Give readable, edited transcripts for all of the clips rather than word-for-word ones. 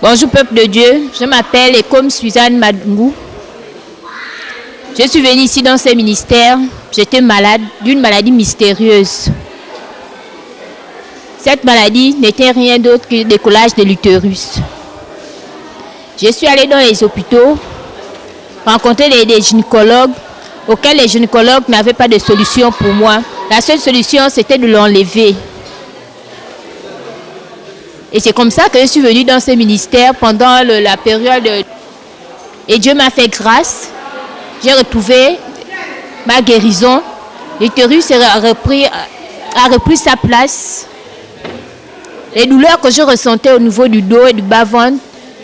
Bonjour peuple de Dieu, je m'appelle Ekom Suzanne Madungou. Je suis venue ici dans ce ministère, j'étais malade d'une maladie mystérieuse. Cette maladie n'était rien d'autre que le décollage de l'utérus. Je suis allée dans les hôpitaux, rencontrer des gynécologues, auxquels les gynécologues n'avaient pas de solution pour moi. La seule solution, c'était de l'enlever. Et c'est comme ça que je suis venue dans ce ministère pendant la période. Et Dieu m'a fait grâce. J'ai retrouvé ma guérison. L'utérus a repris sa place. Les douleurs que je ressentais au niveau du dos et du bas-ventre,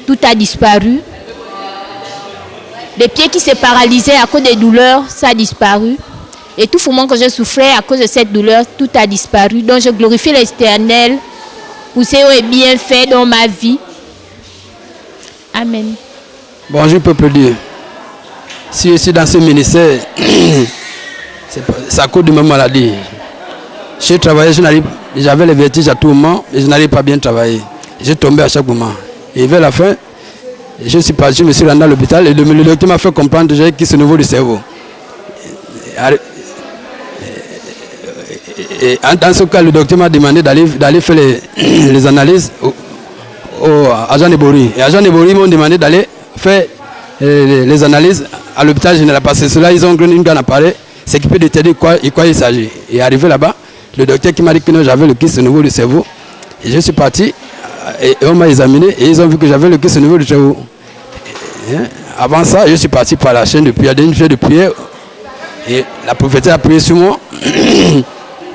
tout a disparu. Les pieds qui se paralysaient à cause des douleurs, ça a disparu. Et tout moment que je souffrais à cause de cette douleur, tout a disparu. Donc je glorifie l'Éternel pour ce qui est bien fait dans ma vie. Amen. Bonjour peuple Dieu. Si je suis dans ce ministère, c'est à cause de ma maladie. J'ai travaillé, j'avais les vertiges à tout moment et je n'arrivais pas bien travailler. J'ai tombé à chaque moment. Et vers la fin, je suis parti, je me suis rendu à l'hôpital et le docteur m'a fait comprendre que j'ai quitté ce niveau du cerveau. Et dans ce cas, le docteur m'a demandé d'aller faire les analyses à Jean Nebori. Et à Jean Nebori, ils m'ont demandé d'aller faire les analyses à l'hôpital général. Parce que cela, ils ont une grande appareil, c'est qui peut déterminer de quoi il s'agit. Et arrivé là-bas, le docteur qui m'a dit que j'avais le kyste au niveau du cerveau. Et je suis parti, et on m'a examiné, et ils ont vu que j'avais le kyste au niveau du cerveau. Et avant ça, je suis parti par la chaîne de prière, d'une chaîne de prière. Et la prophétesse a prié sur moi.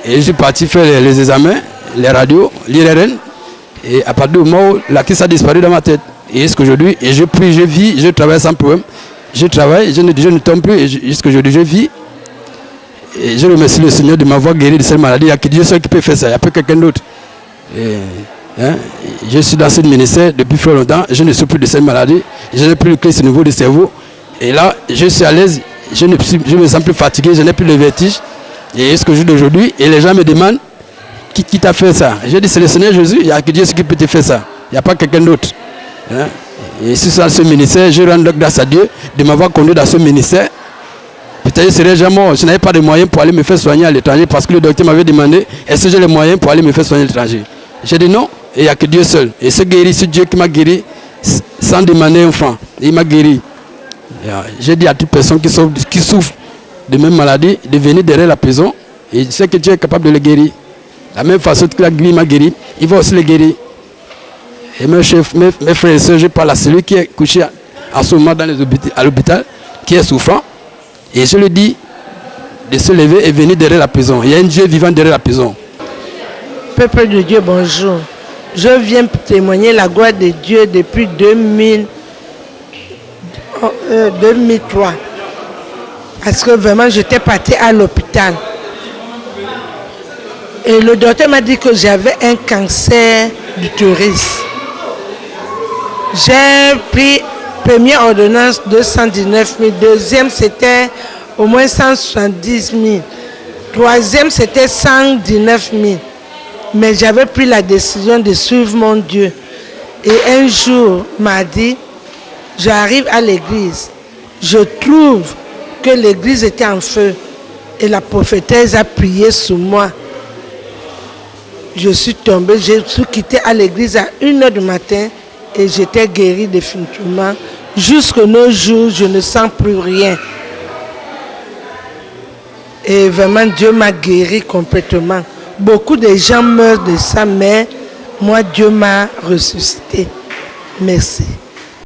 Et je suis parti faire les examens, les radios, l'IRN. Et à partir du moment où la kyste a disparu dans ma tête. Et jusqu'aujourd'hui, et je prie, je vis, je travaille sans problème. Je travaille, je ne tombe plus, et jusqu'aujourd'hui, je vis. Et je remercie le Seigneur de m'avoir guéri de cette maladie. Il n'y a que Dieu seul qui peut faire ça, il n'y a pas quelqu'un d'autre. Je suis dans ce ministère depuis fort longtemps, je ne souffre plus de cette maladie. Je n'ai plus le kyste au niveau du cerveau. Et là, je suis à l'aise, je me sens plus fatigué, je n'ai plus le vertige. Et ce que je dis aujourd'hui, et les gens me demandent qui t'a fait ça. Je dis c'est le Seigneur Jésus, il n'y a que Dieu qui peut te faire ça. Il n'y a pas quelqu'un d'autre. Et si c'est dans ce ministère, je rends grâce à Dieu de m'avoir conduit dans ce ministère. Peut-être que je serais déjà mort, je n'avais pas de moyens pour aller me faire soigner à l'étranger parce que le docteur m'avait demandé est-ce que j'ai les moyens pour aller me faire soigner à l'étranger. J'ai dit non, et il n'y a que Dieu seul. Et ce guéri, c'est Dieu qui m'a guéri sans demander un franc. Il m'a guéri. J'ai dit à toute personne qui souffre de même maladie de venir derrière la prison et je sais que Dieu est capable de les guérir. De la même façon que lui m'a guéri, il va aussi les guérir. Et mes frères et sœurs, je parle à celui qui est couché en ce moment à l'hôpital, qui est souffrant. Et je lui dis de se lever et venir derrière la prison. Il y a un Dieu vivant derrière la prison. Peuple de Dieu, bonjour. Je viens témoigner la gloire de Dieu depuis 2003. Parce que vraiment, j'étais partie à l'hôpital. Et le docteur m'a dit que j'avais un cancer d'utérus. J'ai pris première ordonnance 219 000. Deuxième, c'était au moins 170 000. Troisième, c'était 119 000. Mais j'avais pris la décision de suivre mon Dieu. Et un jour, mardi, j'arrive à l'église. Je trouve que l'église était en feu. Et la prophétesse a prié sur moi. Je suis tombée, je suis quittée à l'église à 1h du matin. Et j'étais guérie définitivement. Jusqu'à nos jours, je ne sens plus rien. Et vraiment, Dieu m'a guéri complètement. Beaucoup de gens meurent de ça, mais moi, Dieu m'a ressuscité. Merci.